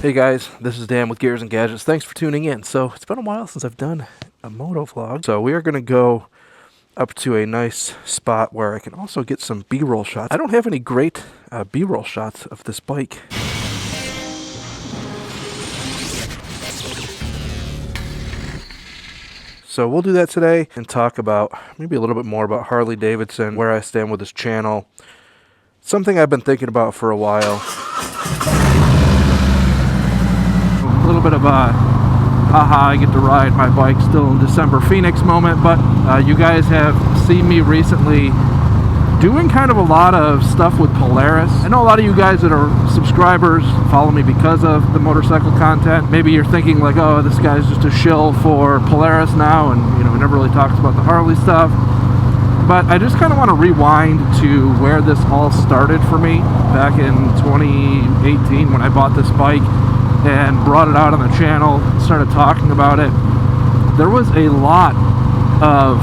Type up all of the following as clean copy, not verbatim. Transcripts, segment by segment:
Hey guys, this is Dan with Gears and Gadgets. Thanks for tuning in. So it's been a while since I've done a moto vlog. So we are going to go up to a nice spot where I can also get some B-roll shots. I don't have any great B-roll shots of this bike. So we'll do that today and talk about maybe a little bit more about Harley Davidson, where I stand with this channel. Something I've been thinking about for a while. A little bit of a haha, I get to ride my bike still in December Phoenix moment, but you guys have seen me recently doing kind of a lot of stuff with Polaris. I know a lot of you guys that are subscribers follow me because of the motorcycle content. Maybe you're thinking like, oh, this guy's just a shill for Polaris now, and he never really talks about the Harley stuff. But I just kind of want to rewind to where this all started for me back in 2018 when I bought this bike and brought it out on the channel, started talking about it. There was a lot of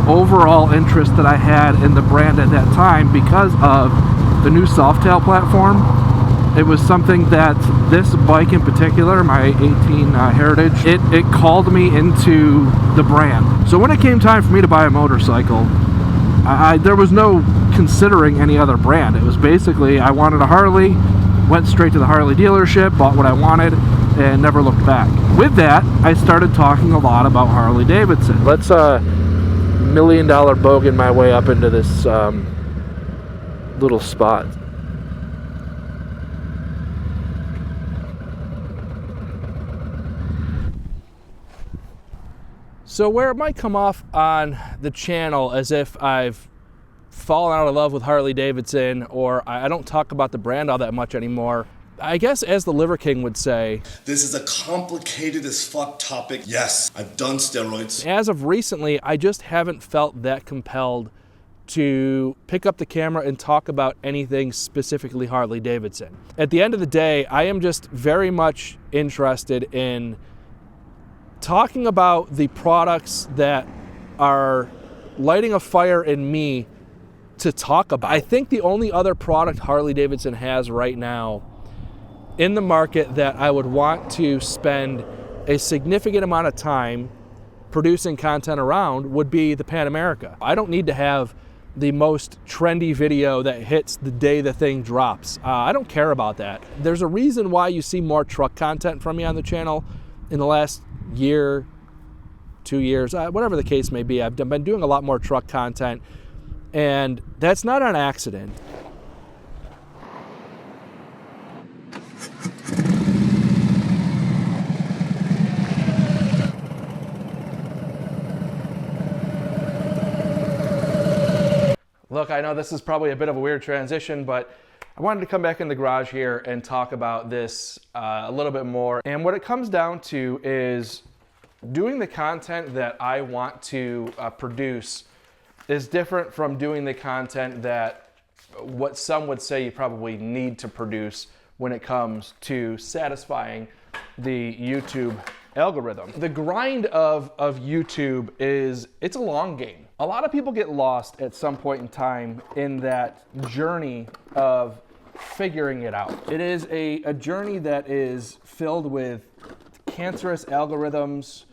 overall interest that I had in the brand at that time because of the new Softail platform. It was something that this bike in particular, my 18 Heritage, it called me into the brand. So when it came time for me to buy a motorcycle, there was no considering any other brand. It was basically, I wanted a Harley, went straight to the Harley dealership, bought what I wanted, and never looked back. With that, I started talking a lot about Harley Davidson. Let's $1 million bogan my way up into this little spot. So where it might come off on the channel as if I've fallen out of love with Harley Davidson, or I don't talk about the brand all that much anymore, I guess as the Liver King would say, this is a complicated as fuck topic. Yes, I've done steroids. As of recently, I just haven't felt that compelled to pick up the camera and talk about anything specifically Harley Davidson. At the end of the day, I am just very much interested in talking about the products that are lighting a fire in me to talk about. I think the only other product Harley Davidson has right now in the market that I would want to spend a significant amount of time producing content around would be the Pan America. I don't need to have the most trendy video that hits the day the thing drops. I don't care about that. There's a reason why you see more truck content from me on the channel in the last year, 2 years, whatever the case may be. I've been doing a lot more truck content, and that's not an accident. Look, I know this is probably a bit of a weird transition, but I wanted to come back in the garage here and talk about this a little bit more. And what it comes down to is doing the content that I want to produce is different from doing the content that what some would say you probably need to produce when it comes to satisfying the YouTube algorithm. The grind of YouTube it's a long game. A lot of people get lost at some point in time in that journey of figuring it out. It is a journey that is filled with cancerous algorithms,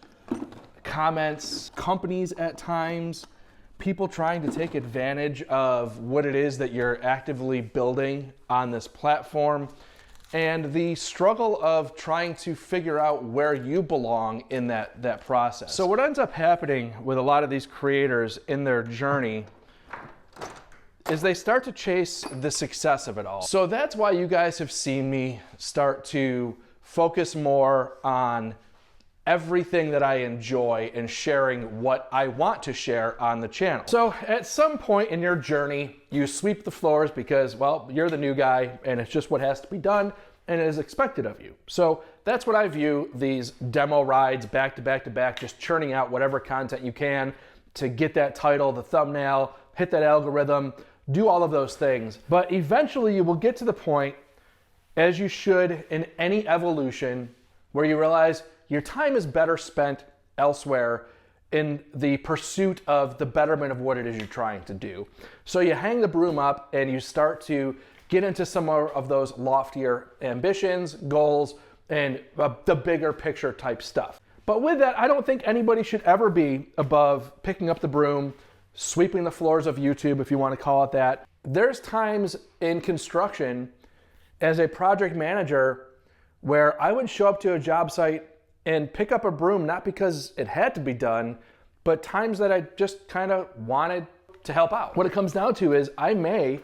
comments, companies at times, people trying to take advantage of what it is that you're actively building on this platform, and the struggle of trying to figure out where you belong in that process. So what ends up happening with a lot of these creators in their journey is they start to chase the success of it all. So that's why you guys have seen me start to focus more on everything that I enjoy and sharing what I want to share on the channel. So at some point in your journey, you sweep the floors because, well, you're the new guy and it's just what has to be done and it is expected of you. So that's what I view these demo rides back to back to back, just churning out whatever content you can to get that title, the thumbnail, hit that algorithm, do all of those things. But eventually you will get to the point, as you should in any evolution, where you realize your time is better spent elsewhere in the pursuit of the betterment of what it is you're trying to do. So you hang the broom up and you start to get into some more of those loftier ambitions, goals, and the bigger picture type stuff. But with that, I don't think anybody should ever be above picking up the broom, sweeping the floors of YouTube, if you want to call it that. There's times in construction as a project manager where I would show up to a job site and pick up a broom, not because it had to be done, but times that I just kind of wanted to help out. What it comes down to is I may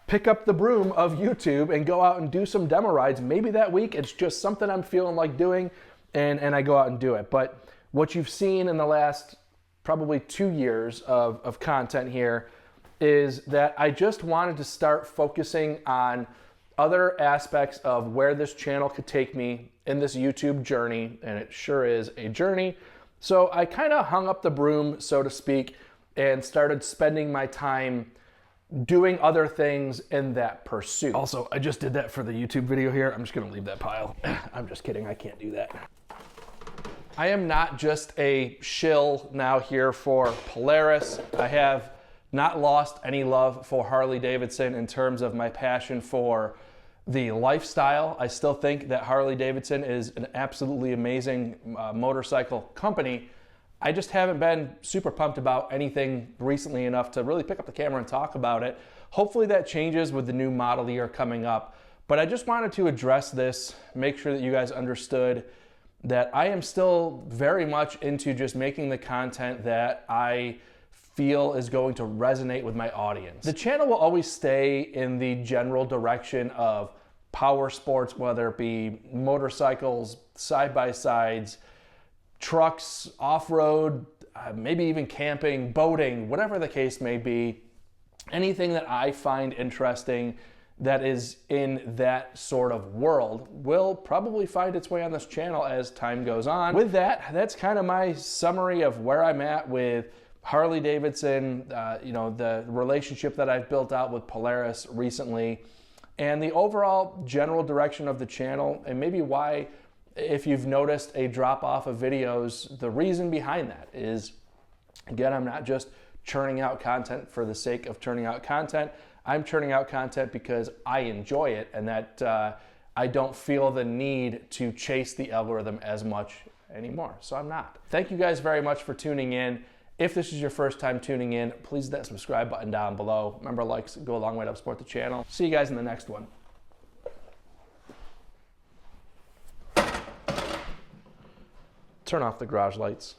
pick up the broom of YouTube and go out and do some demo rides. Maybe that week it's just something I'm feeling like doing, and I go out and do it. But what you've seen in the last probably 2 years of content here is that I just wanted to start focusing on other aspects of where this channel could take me in this YouTube journey, and it sure is a journey. So I kind of hung up the broom, so to speak, and started spending my time doing other things in that pursuit. Also, I just did that for the YouTube video here. I'm just gonna leave that pile. I'm just kidding, I can't do that. I am not just a shill now here for Polaris. I have not lost any love for Harley Davidson in terms of my passion for the lifestyle. I still think that Harley Davidson is an absolutely amazing motorcycle company. I just haven't been super pumped about anything recently enough to really pick up the camera and talk about it. Hopefully that changes with the new model year coming up. But I just wanted to address this, make sure that you guys understood that I am still very much into just making the content that I feel is going to resonate with my audience. The channel will always stay in the general direction of power sports, whether it be motorcycles, side-by-sides, trucks, off-road, maybe even camping, boating, whatever the case may be. Anything that I find interesting that is in that sort of world will probably find its way on this channel as time goes on. With that, that's kind of my summary of where I'm at with Harley Davidson, the relationship that I've built out with Polaris recently, and the overall general direction of the channel, and maybe why, if you've noticed a drop off of videos, the reason behind that is, again, I'm not just churning out content for the sake of churning out content. I'm churning out content because I enjoy it, and that I don't feel the need to chase the algorithm as much anymore. So I'm not. Thank you guys very much for tuning in. If this is your first time tuning in, please hit that subscribe button down below. Remember, likes go a long way to help support the channel. See you guys in the next one. Turn off the garage lights.